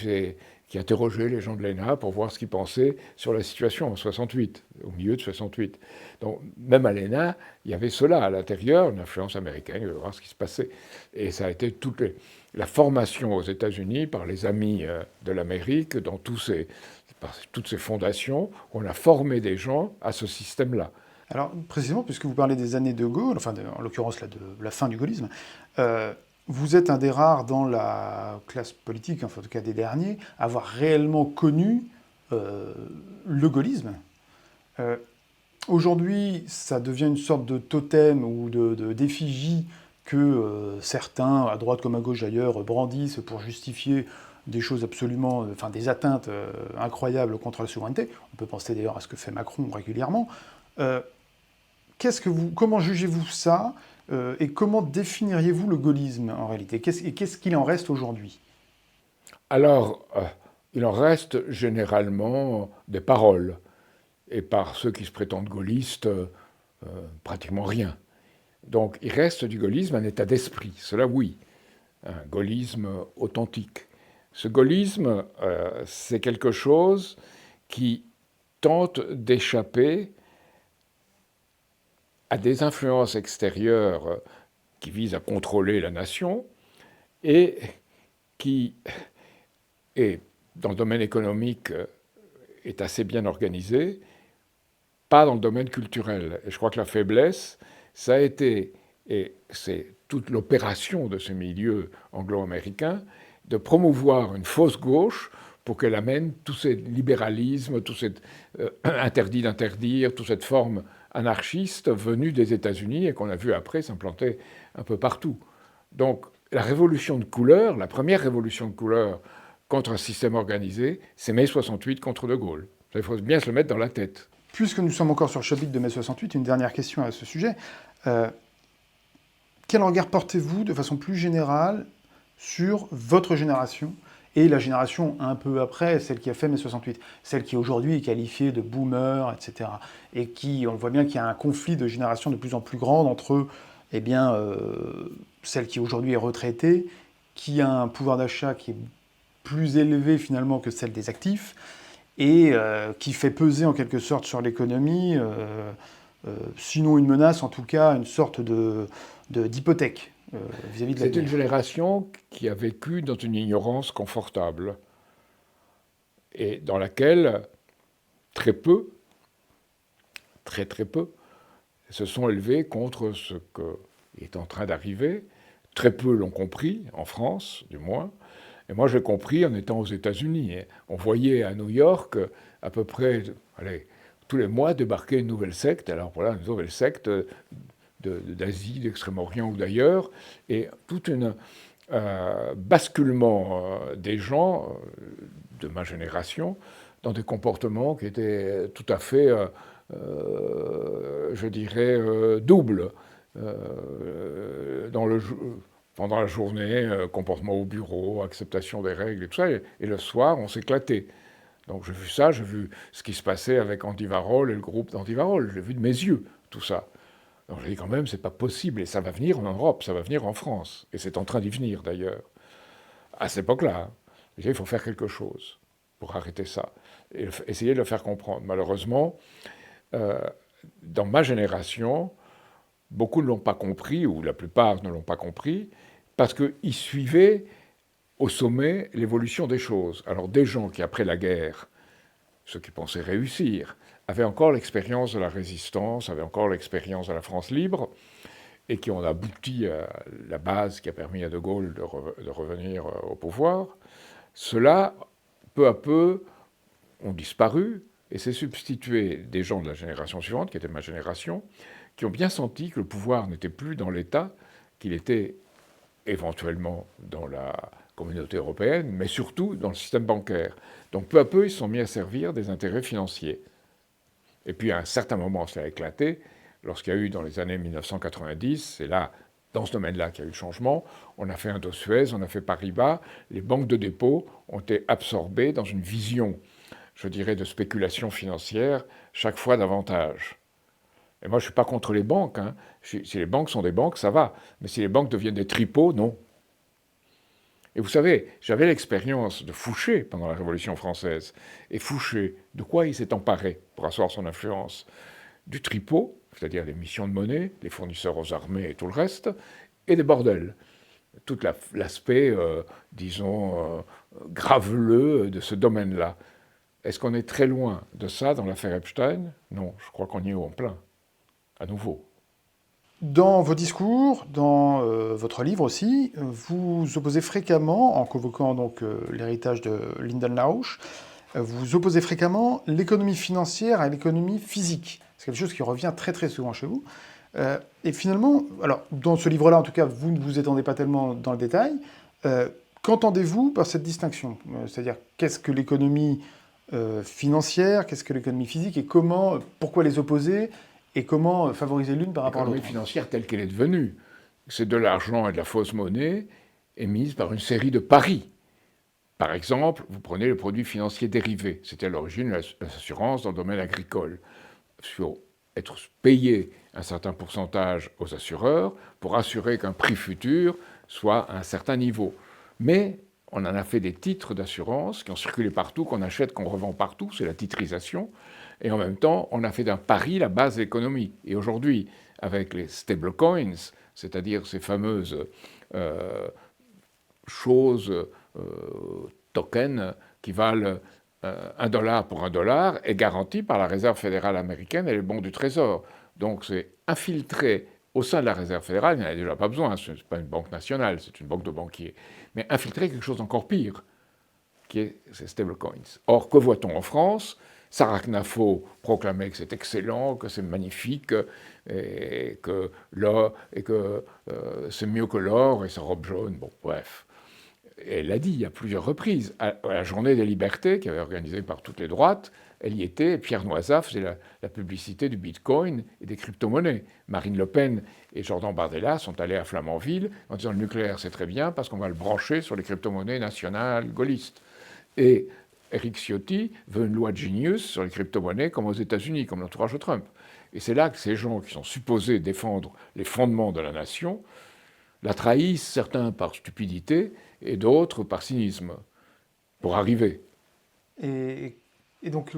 qui interrogeait les gens de l'ENA pour voir ce qu'ils pensaient sur la situation en 68, au milieu de 68. Donc même à l'ENA, il y avait cela à l'intérieur, une influence américaine, de voir ce qui se passait. Et ça a été la formation aux États-Unis par les amis de l'Amérique dans par toutes ces fondations, on a formé des gens à ce système-là. Alors, précisément, puisque vous parlez des années de Gaulle, enfin, en l'occurrence, de la fin du gaullisme, vous êtes un des rares dans la classe politique, enfin, en tout cas des derniers, à avoir réellement connu le gaullisme. Aujourd'hui, ça devient une sorte de totem ou d'effigie que certains, à droite comme à gauche d'ailleurs, brandissent pour justifier des choses absolument, enfin des atteintes incroyables contre la souveraineté. On peut penser d'ailleurs à ce que fait Macron régulièrement. Euh, comment jugez-vous ça et comment définiriez-vous le gaullisme en réalité et qu'est-ce qu'il en reste aujourd'hui? Alors, il en reste généralement des paroles, et par ceux qui se prétendent gaullistes, pratiquement rien. Donc il reste du gaullisme un état d'esprit, cela oui, un gaullisme authentique. Ce gaullisme, c'est quelque chose qui tente d'échapper à des influences extérieures qui visent à contrôler la nation et qui est, dans le domaine économique, est assez bien organisé, pas dans le domaine culturel. Et je crois que la faiblesse, ça a été, et c'est toute l'opération de ce milieu anglo-américain, de promouvoir une fausse gauche pour qu'elle amène tout ce libéralisme, tout cet interdit d'interdire, toute cette forme anarchiste venue des États-Unis et qu'on a vu après s'implanter un peu partout. Donc la révolution de couleur, la première révolution de couleur contre un système organisé, c'est mai 68 contre De Gaulle. Il faut bien se le mettre dans la tête. Puisque nous sommes encore sur le chapitre de mai 68, une dernière question à ce sujet. Quel regard portez-vous de façon plus générale sur votre génération et la génération un peu après, celle qui a fait mai 68, celle qui aujourd'hui est qualifiée de boomer, etc. Et qui, on voit bien qu'il y a un conflit de génération de plus en plus grand entre eh bien, celle qui aujourd'hui est retraitée, qui a un pouvoir d'achat qui est plus élevé finalement que celle des actifs, et qui fait peser en quelque sorte sur l'économie, sinon une menace, en tout cas une sorte d'hypothèque vis-à-vis de C'est l'avenir. une génération qui a vécu dans une ignorance confortable et dans laquelle très peu, très très peu, se sont élevés contre ce qui est en train d'arriver. Très peu l'ont compris, en France du moins. Et moi, j'ai compris en étant aux États-Unis. On voyait à New York, à peu près, allez, tous les mois, débarquer une nouvelle secte. Alors voilà, une nouvelle secte d'Asie, d'Extrême-Orient ou d'ailleurs. Et tout un basculement des gens de ma génération dans des comportements qui étaient tout à fait, je dirais, doubles. Dans le, pendant la journée, comportement au bureau, acceptation des règles et tout ça. Et le soir, on s'éclatait. Donc j'ai vu ça, j'ai vu ce qui se passait avec Andy Warhol et le groupe d'Andy Warhol. J'ai vu de mes yeux tout ça. Donc j'ai dit quand même, c'est pas possible. Et ça va venir en Europe, ça va venir en France. Et c'est en train d'y venir d'ailleurs. À cette époque-là, hein. J'ai dit, il faut faire quelque chose pour arrêter ça. Et essayer de le faire comprendre. Malheureusement, euh, dans ma génération, beaucoup ne l'ont pas compris, ou la plupart ne l'ont pas compris, parce qu'ils suivaient au sommet l'évolution des choses. Alors des gens qui, après la guerre, ceux qui pensaient réussir, avaient encore l'expérience de la résistance, avaient encore l'expérience de la France libre, et qui ont abouti à la base qui a permis à De Gaulle de revenir au pouvoir, ceux-là, peu à peu, ont disparu, et s'est substitué des gens de la génération suivante, qui était ma génération, qui ont bien senti que le pouvoir n'était plus dans l'État, qu'il était éventuellement dans la communauté européenne, mais surtout dans le système bancaire. Donc peu à peu, ils se sont mis à servir des intérêts financiers. Et puis à un certain moment, ça a éclaté, lorsqu'il y a eu dans les années 1990, c'est là, dans ce domaine-là, qu'il y a eu le changement. On a fait Indo-Suez, on a fait Paribas, les banques de dépôt ont été absorbées dans une vision, je dirais, de spéculation financière, chaque fois davantage. Et moi, je ne suis pas contre les banques. Hein. Si les banques sont des banques, ça va. Mais si les banques deviennent des tripots, non. Et vous savez, j'avais l'expérience de Fouché pendant la Révolution française. Et Fouché, de quoi il s'est emparé pour asseoir son influence? Du tripot, c'est-à-dire les missions de monnaie, les fournisseurs aux armées et tout le reste, et des bordels. Tout l'aspect, disons, graveleux de ce domaine-là. Est-ce qu'on est très loin de ça dans l'affaire Epstein? Non, je crois qu'on y est en plein, à nouveau. Dans vos discours, dans votre livre aussi, vous opposez fréquemment, en convoquant donc l'héritage de Lindenlausch, vous opposez fréquemment l'économie financière à l'économie physique. C'est quelque chose qui revient très très souvent chez vous. Et finalement, alors dans ce livre-là, en tout cas, vous ne vous étendez pas tellement dans le détail. Qu'entendez-vous par cette distinction? C'est-à-dire, qu'est-ce que l'économie financière, qu'est-ce que l'économie physique, et comment, pourquoi les opposer, et comment favoriser l'une par rapport à L'économie l'autre? financière telle qu'elle est devenue, c'est de l'argent et de la fausse monnaie émise par une série de paris. Par exemple, vous prenez le produit financier dérivé. C'était à l'origine l'assurance dans le domaine agricole. Il faut être payé un certain pourcentage aux assureurs pour assurer qu'un prix futur soit à un certain niveau. Mais on en a fait des titres d'assurance qui ont circulé partout, qu'on achète, qu'on revend partout, c'est la titrisation. Et en même temps, on a fait d'un pari la base de l'économie. Et aujourd'hui, avec les stablecoins, c'est-à-dire ces fameuses choses tokens qui valent $1 pour $1 est garanti par la Réserve fédérale américaine et les bons du Trésor. Donc c'est infiltré au sein de la Réserve fédérale, il n'y en a déjà pas besoin, ce n'est pas une banque nationale, c'est une banque de banquiers, mais infiltrer quelque chose d'encore pire, qui est ces stablecoins. Or, que voit-on en France? Sarah Knafo proclamait que c'est excellent, que c'est magnifique, et que c'est mieux que l'or et sa robe jaune. Bon, bref. Et elle l'a dit à plusieurs reprises. À la Journée des libertés, qui avait organisée par toutes les droites, elle y était. Pierre Noisat faisait la publicité du Bitcoin et des crypto-monnaies. Marine Le Pen et Jordan Bardella sont allés à Flamanville en disant le nucléaire c'est très bien parce qu'on va le brancher sur les crypto-monnaies nationales gaullistes. Et Eric Ciotti veut une loi de Genius sur les crypto-monnaies comme aux États-Unis, comme l'entourage de Trump. Et c'est là que ces gens qui sont supposés défendre les fondements de la nation la trahissent, certains par stupidité et d'autres par cynisme, pour arriver. Et, et donc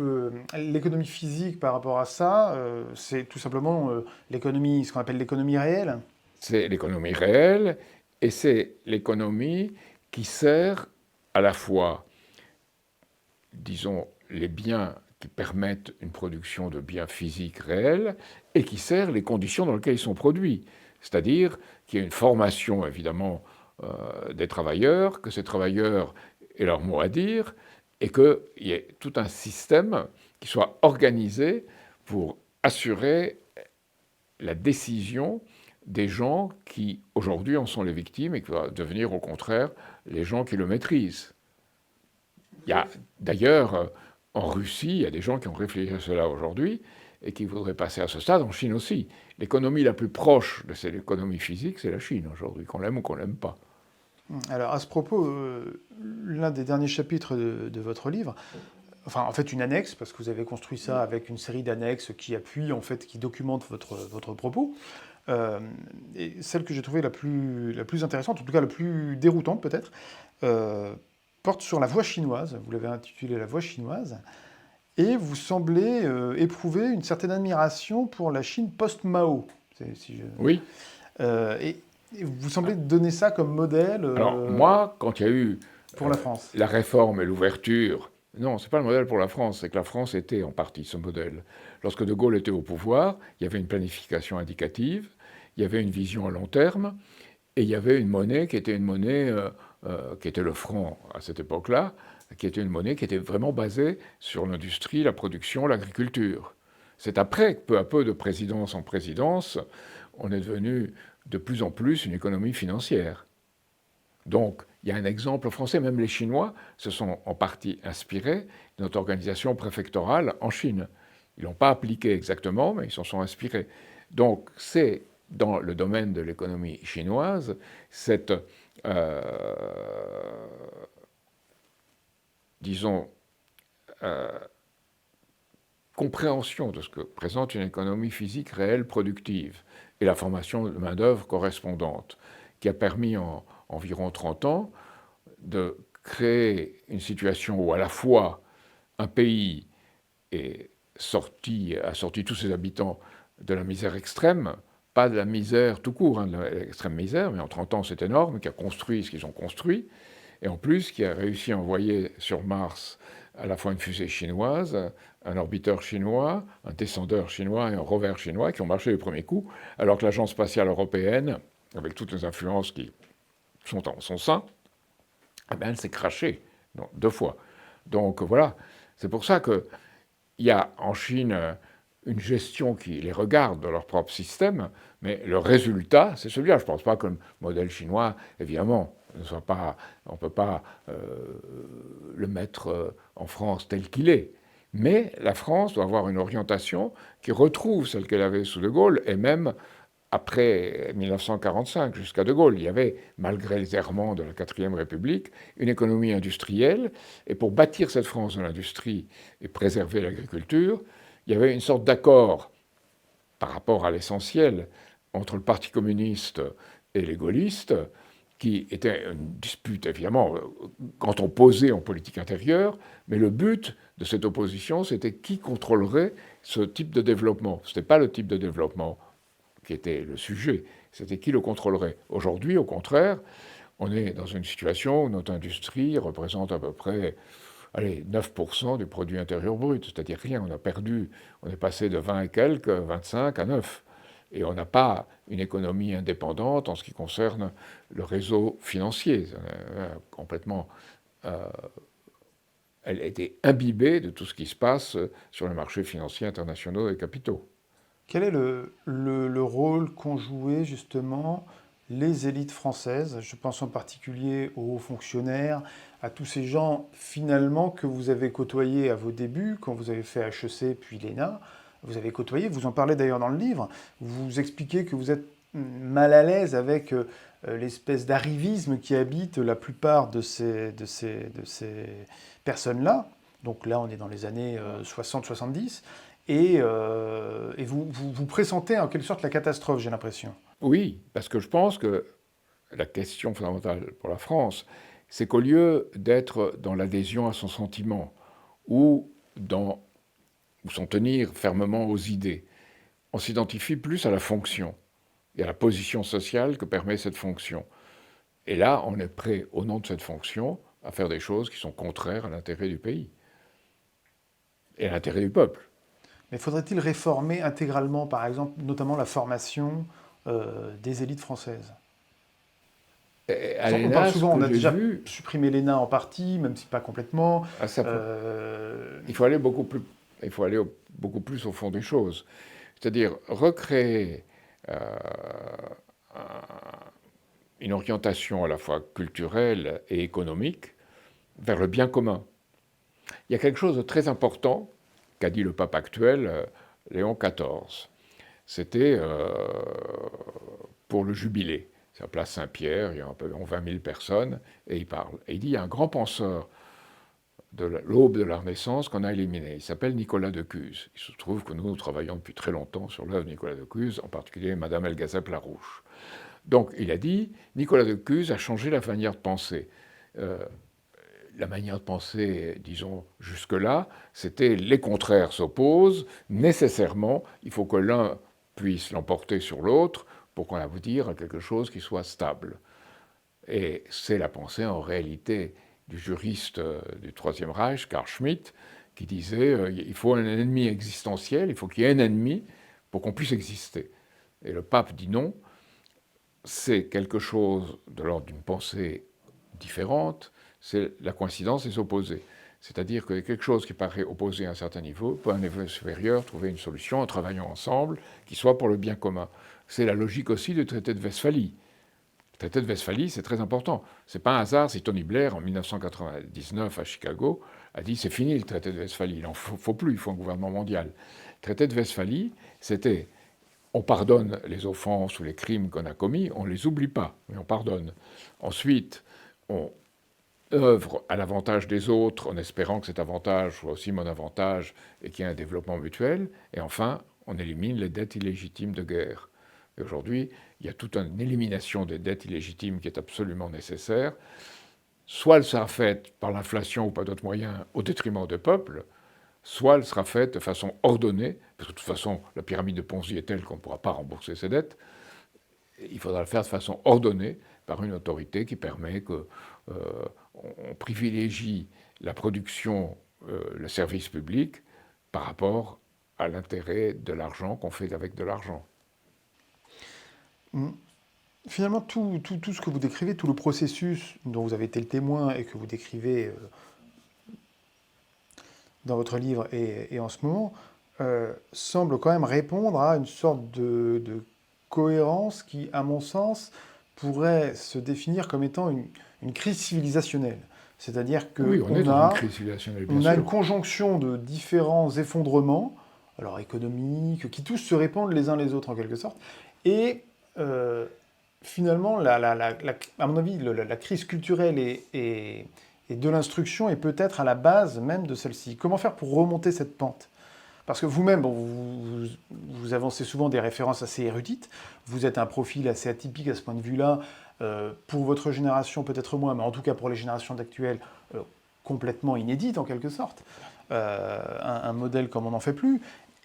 l'économie physique par rapport à ça, c'est tout simplement l'économie, ce qu'on appelle l'économie réelle. C'est l'économie réelle et c'est l'économie qui sert à la fois, disons, les biens qui permettent une production de biens physiques réels et qui sert les conditions dans lesquelles ils sont produits. C'est-à-dire qu'il y a une formation, évidemment, des travailleurs, que ces travailleurs aient leur mot à dire, et qu'il y ait tout un système qui soit organisé pour assurer la décision des gens qui, aujourd'hui, en sont les victimes et qui vont devenir, au contraire, les gens qui le maîtrisent. Il y a d'ailleurs, en Russie, il y a des gens qui ont réfléchi à cela aujourd'hui et qui voudraient passer à ce stade, en Chine aussi. L'économie la plus proche de cette économie physique, c'est la Chine aujourd'hui, qu'on l'aime ou qu'on l'aime pas. Alors à ce propos, l'un des derniers chapitres de votre livre, enfin en fait une annexe, parce que vous avez construit ça avec une série d'annexes qui appuient, en fait, qui documentent votre propos, et celle que j'ai trouvée la plus intéressante, en tout cas la plus déroutante peut-être, porte sur la voie chinoise. Vous l'avez intitulée La voie chinoise. Et vous semblez éprouver une certaine admiration pour la Chine post-Mao. Si je... Oui. Et vous semblez donner ça comme modèle Alors moi, quand il y a eu pour la France. la réforme et l'ouverture, non, c'est pas le modèle pour la France, c'est que la France était en partie ce modèle. Lorsque De Gaulle était au pouvoir, il y avait une planification indicative, il y avait une vision à long terme, et il y avait une monnaie qui était une monnaie qui était le franc à cette époque-là, qui était une monnaie qui était vraiment basée sur l'industrie, la production, l'agriculture. C'est après, peu à peu, de présidence en présidence, on est devenu de plus en plus une économie financière. Donc, il y a un exemple français, même les Chinois se sont en partie inspirés de notre organisation préfectorale en Chine. Ils ne l'ont pas appliqué exactement, mais ils s'en sont inspirés. Donc, c'est dans le domaine de l'économie chinoise cette, disons, compréhension de ce que présente une économie physique réelle productive et la formation de main-d'œuvre correspondante qui a permis en environ 30 ans de créer une situation où à la fois un pays a sorti tous ses habitants de la misère extrême, pas de la misère tout court, hein, de l'extrême misère, mais en 30 ans c'est énorme, qui a construit ce qu'ils ont construit, et en plus qui a réussi à envoyer sur Mars à la fois une fusée chinoise, un orbiteur chinois, un descendeur chinois et un rover chinois qui ont marché du premier coup, alors que l'Agence spatiale européenne, avec toutes les influences qui sont en son sein, eh bien, elle s'est crachée 2 fois. Donc voilà, c'est pour ça qu'il y a en Chine une gestion qui les regarde dans leur propre système, mais le résultat, c'est celui-là. Je ne pense pas que le modèle chinois, évidemment, on ne peut pas le mettre en France tel qu'il est. Mais la France doit avoir une orientation qui retrouve celle qu'elle avait sous De Gaulle, et même après 1945, jusqu'à De Gaulle. Il y avait, malgré les errements de la 4e République, une économie industrielle, et pour bâtir cette France de l'industrie et préserver l'agriculture, il y avait une sorte d'accord par rapport à l'essentiel entre le Parti communiste et les gaullistes, qui était une dispute, évidemment, quand on posait en politique intérieure, mais le but de cette opposition, c'était qui contrôlerait ce type de développement. Ce n'était pas le type de développement qui était le sujet, c'était qui le contrôlerait. Aujourd'hui, au contraire, On est dans une situation où notre industrie représente à peu près, allez, 9% du produit intérieur brut, c'est-à-dire rien. On a perdu, on est passé de 20 et quelques, 25 à 9. Et on n'a pas une économie indépendante en ce qui concerne le réseau financier. Complètement, elle a été imbibée de tout ce qui se passe sur les marchés financiers internationaux et capitaux. Quel est le rôle qu'ont joué justement les élites françaises? Je pense en particulier aux hauts fonctionnaires, à tous ces gens finalement que vous avez côtoyés à vos débuts, quand vous avez fait HEC puis l'ENA. Vous avez côtoyé, vous en parlez d'ailleurs dans le livre, vous expliquez que vous êtes mal à l'aise avec l'espèce d'arrivisme qui habite la plupart de ces personnes-là. Donc là, on est dans les années 60-70. Et vous pressentez en quelque sorte la catastrophe, j'ai l'impression. Oui, parce que je pense que la question fondamentale pour la France, c'est qu'au lieu d'être dans l'adhésion à son sentiment ou dans ou s'en tenir fermement aux idées, on s'identifie plus à la fonction et à la position sociale que permet cette fonction. Et là, on est prêt, au nom de cette fonction, à faire des choses qui sont contraires à l'intérêt du pays et à l'intérêt du peuple. Mais faudrait-il réformer intégralement, par exemple, notamment la formation des élites françaises? Et à On parle l'ENA, ce souvent, on que a j'ai déjà vu, supprimé l'ENA en partie, même si pas complètement. ah, Euh, il faut aller beaucoup plus, il faut aller beaucoup plus au fond des choses. C'est-à-dire recréer euh, une orientation à la fois culturelle et économique vers le bien commun. Il y a quelque chose de très important qu'a dit le pape actuel, Léon XIV. C'était pour le jubilé. C'est à Place Saint-Pierre, il y a environ 20 000 personnes, et il parle. Et il dit, il y a un grand penseur de l'aube de la Renaissance qu'on a éliminé. Il s'appelle Nicolas de Cuse. Il se trouve que nous travaillons depuis très longtemps sur l'œuvre de Nicolas de Cuse, en particulier Madame Elgazep-Larouche. Donc il a dit, Nicolas de Cuse a changé la manière de penser. Euh, la manière de penser, disons, jusque-là, c'était les contraires s'opposent, nécessairement, il faut que l'un puisse l'emporter sur l'autre pour qu'on aboutir à quelque chose qui soit stable. Et c'est la pensée en réalité du juriste du Troisième Reich, Carl Schmitt, qui disait il faut un ennemi existentiel, il faut qu'il y ait un ennemi pour qu'on puisse exister. Et le pape dit non, c'est quelque chose de l'ordre d'une pensée différente, c'est la coïncidence des opposés. C'est-à-dire que quelque chose qui paraît opposé à un certain niveau peut, à un niveau supérieur, trouver une solution en travaillant ensemble qui soit pour le bien commun. C'est la logique aussi du traité de Westphalie. Le traité de Westphalie, c'est très important. C'est pas un hasard si Tony Blair, en 1999 à Chicago, a dit c'est fini le traité de Westphalie, il n'en faut plus, il faut un gouvernement mondial. Le traité de Westphalie, c'était on pardonne les offenses ou les crimes qu'on a commis, on ne les oublie pas, mais on pardonne. Ensuite, on œuvre à l'avantage des autres en espérant que cet avantage soit aussi mon avantage et qu'il y ait un développement mutuel. Et enfin, on élimine les dettes illégitimes de guerre. Et aujourd'hui, il y a toute une élimination des dettes illégitimes qui est absolument nécessaire. Soit elle sera faite par l'inflation ou par d'autres moyens au détriment des peuples, soit elle sera faite de façon ordonnée, parce que de toute façon, la pyramide de Ponzi est telle qu'on ne pourra pas rembourser ses dettes. Il faudra le faire de façon ordonnée par une autorité qui permet qu'on privilégie la production, le service public, par rapport à l'intérêt de l'argent qu'on fait avec de l'argent. Finalement, tout ce que vous décrivez, tout le processus dont vous avez été le témoin et que vous décrivez dans votre livre et en ce moment, semble quand même répondre à une sorte de cohérence qui, à mon sens, pourrait se définir comme étant une crise civilisationnelle. C'est-à-dire Oui, on est qu'on dans une a, crise civilisationnelle, bien on a une sûr. conjonction de différents effondrements, alors économiques, qui tous se répandent les uns les autres en quelque sorte, et euh, finalement, à mon avis, la crise culturelle et de l'instruction est peut-être à la base même de celle-ci. Comment faire pour remonter cette pente? Parce que vous-même, bon, vous avancez souvent des références assez érudites, vous êtes un profil assez atypique à ce point de vue-là, pour votre génération peut-être moins, mais en tout cas pour les générations d'actuelles, complètement inédite en quelque sorte, un modèle comme on n'en fait plus.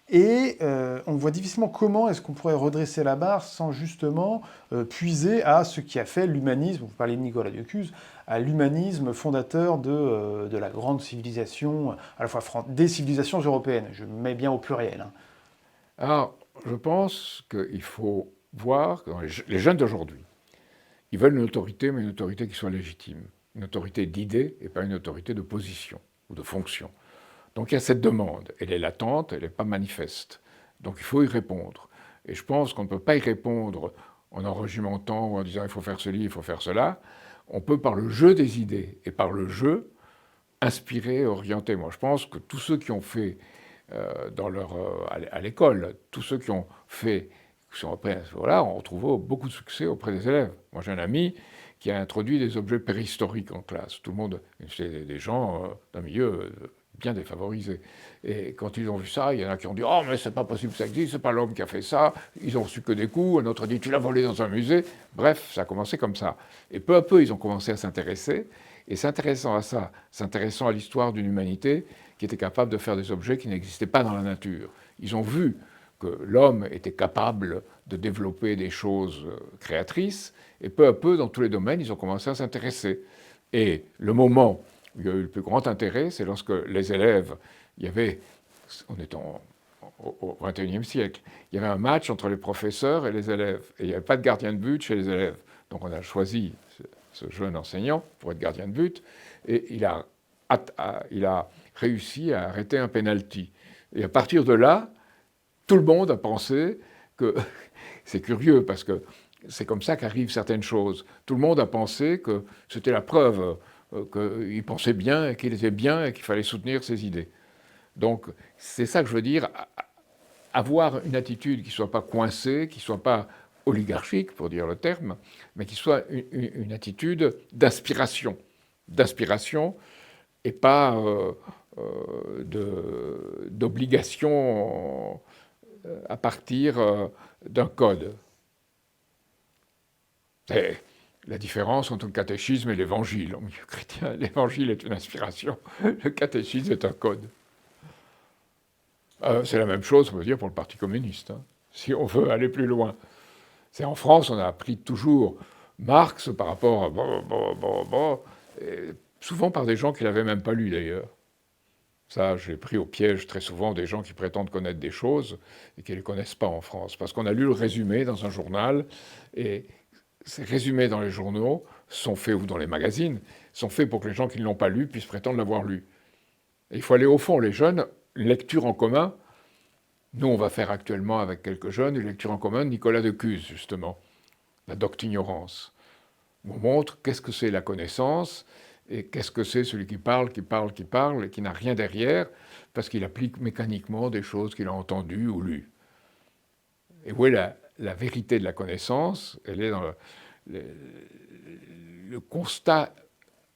Et on voit difficilement comment est-ce qu'on pourrait redresser la barre sans justement puiser à ce qui a fait l'humanisme, vous parlez de Nicolas Diocuse, à l'humanisme fondateur de la grande civilisation, à la fois des civilisations européennes, je mets bien au pluriel. Hein. Alors, je pense qu'il faut voir que les jeunes d'aujourd'hui, ils veulent une autorité, mais une autorité qui soit légitime. Une autorité d'idées et pas une autorité de position ou de fonction. Donc il y a cette demande. Elle est latente, elle n'est pas manifeste. Donc il faut y répondre. Et je pense qu'on ne peut pas y répondre en enregimentant ou en disant il faut faire ceci, il faut faire cela. On peut par le jeu des idées et par le jeu inspirer, orienter. Moi je pense que tous ceux qui ont fait à l'école, tous ceux qui ont fait voilà, on retrouve beaucoup de succès auprès des élèves. Moi, j'ai un ami qui a introduit des objets préhistoriques en classe. Tout le monde, c'est des gens d'un milieu bien défavorisé. Et quand ils ont vu ça, il y en a qui ont dit « Oh, mais c'est pas possible que ça existe, c'est pas l'homme qui a fait ça. » Ils ont reçu que des coups. Un autre a dit « Tu l'as volé dans un musée. » Bref, ça a commencé comme ça. Et peu à peu, ils ont commencé à s'intéresser. Et s'intéressant à ça, s'intéressant à l'histoire d'une humanité qui était capable de faire des objets qui n'existaient pas dans la nature. Ils ont vu que l'homme était capable de développer des choses créatrices, et peu à peu, dans tous les domaines, ils ont commencé à s'intéresser. Et le moment où il y a eu le plus grand intérêt, c'est lorsque les élèves, on est au XXIe siècle, il y avait un match entre les professeurs et les élèves, et il n'y avait pas de gardien de but chez les élèves. Donc on a choisi ce jeune enseignant pour être gardien de but, et il a réussi à arrêter un penalty. Et à partir de là, tout le monde a pensé que, c'est curieux parce que c'est comme ça qu'arrivent certaines choses, tout le monde a pensé que c'était la preuve qu'il pensait bien, qu'il était bien et qu'il fallait soutenir ses idées. Donc c'est ça que je veux dire, avoir une attitude qui ne soit pas coincée, qui ne soit pas oligarchique, pour dire le terme, mais qui soit une attitude d'inspiration et pas d'obligation à partir d'un code. C'est la différence entre le catéchisme et l'évangile. Au milieu chrétien, l'évangile est une inspiration, le catéchisme est un code. C'est la même chose, on peut dire, pour le Parti communiste, hein, si on veut aller plus loin. C'est en France, on a appris toujours Marx par rapport à... souvent par des gens qui ne l'avaient même pas lu d'ailleurs. Ça, j'ai pris au piège très souvent des gens qui prétendent connaître des choses et qui ne les connaissent pas en France. Parce qu'on a lu le résumé dans un journal, et ces résumés dans les journaux sont faits, ou dans les magazines, sont faits pour que les gens qui ne l'ont pas lu puissent prétendre l'avoir lu. Et il faut aller au fond. Les jeunes, lecture en commun, nous on va faire actuellement avec quelques jeunes une lecture en commun de Nicolas Diocuse, justement, la doctignorance. On montre qu'est-ce que c'est la connaissance, et qu'est-ce que c'est celui qui parle, et qui n'a rien derrière, parce qu'il applique mécaniquement des choses qu'il a entendues ou lues. Et où est la vérité de la connaissance? Elle est dans le constat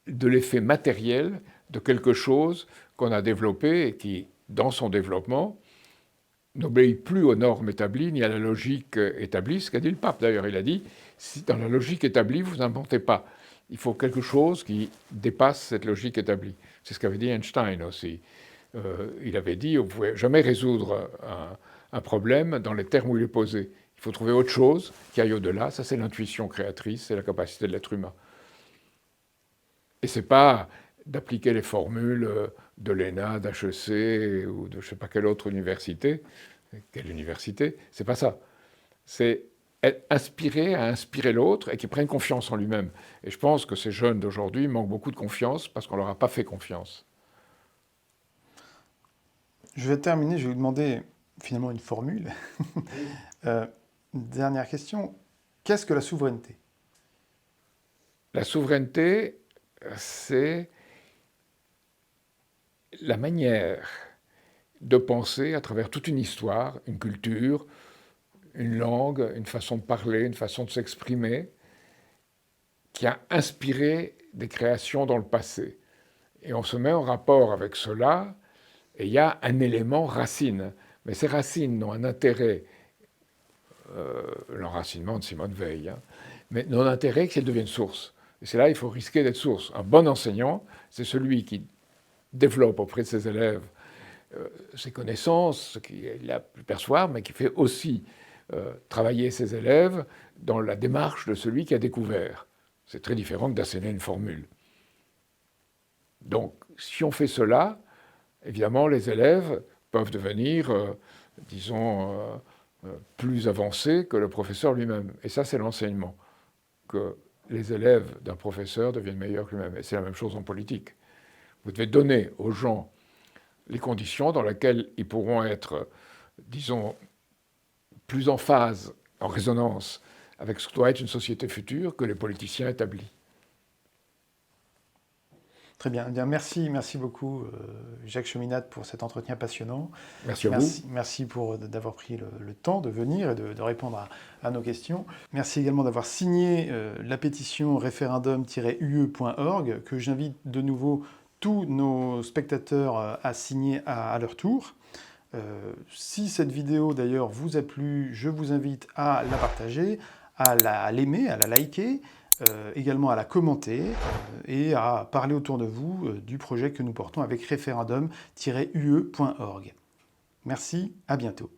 de l'effet matériel de quelque chose qu'on a développé et qui, dans son développement, n'obéit plus aux normes établies ni à la logique établie. Ce qu'a dit le pape d'ailleurs, il a dit, si dans la logique établie, vous n'inventez pas. Il faut quelque chose qui dépasse cette logique établie. C'est ce qu'avait dit Einstein aussi. Il avait dit, on ne pouvait jamais résoudre un problème dans les termes où il est posé. Il faut trouver autre chose qui aille au-delà. Ça, c'est l'intuition créatrice, c'est la capacité de l'être humain. Et ce n'est pas d'appliquer les formules de l'ENA, d'HEC ou de je ne sais pas quelle autre université. Quelle université? C'est pas ça. C'est inspirer à inspirer l'autre et qui prennent confiance en lui-même. Et je pense que ces jeunes d'aujourd'hui manquent beaucoup de confiance parce qu'on ne leur a pas fait confiance. Je vais terminer, je vais vous demander finalement une formule. Dernière question. Qu'est-ce que la souveraineté? La souveraineté, c'est la manière de penser à travers toute une histoire, une culture, une langue, une façon de parler, une façon de s'exprimer, qui a inspiré des créations dans le passé. Et on se met en rapport avec cela, et il y a un élément racine. Mais ces racines n'ont un intérêt, l'enracinement de Simone Veil, hein, mais n'ont un intérêt qu'elles deviennent source. Et c'est là qu'il faut risquer d'être source. Un bon enseignant, c'est celui qui développe auprès de ses élèves ses connaissances, ce qu'il a pu percevoir, mais qui fait aussi travailler ses élèves dans la démarche de celui qui a découvert. C'est très différent que d'asséner une formule. Donc, si on fait cela, évidemment, les élèves peuvent devenir, disons, plus avancés que le professeur lui-même. Et ça, c'est l'enseignement. Que les élèves d'un professeur deviennent meilleurs que lui-même. Et c'est la même chose en politique. Vous devez donner aux gens les conditions dans lesquelles ils pourront être, disons, plus en phase, en résonance avec ce que doit être une société future que les politiciens établis. Très bien. Eh bien, merci beaucoup, Jacques Cheminade, pour cet entretien passionnant. Merci à vous. Merci d'avoir pris le temps de venir et de répondre à nos questions. Merci également d'avoir signé la pétition référendum-ue.org, que j'invite de nouveau tous nos spectateurs à signer à leur tour. Si cette vidéo d'ailleurs vous a plu, je vous invite à la partager, à l'aimer, à la liker, également à la commenter et à parler autour de vous du projet que nous portons avec référendum-ue.org. Merci, à bientôt.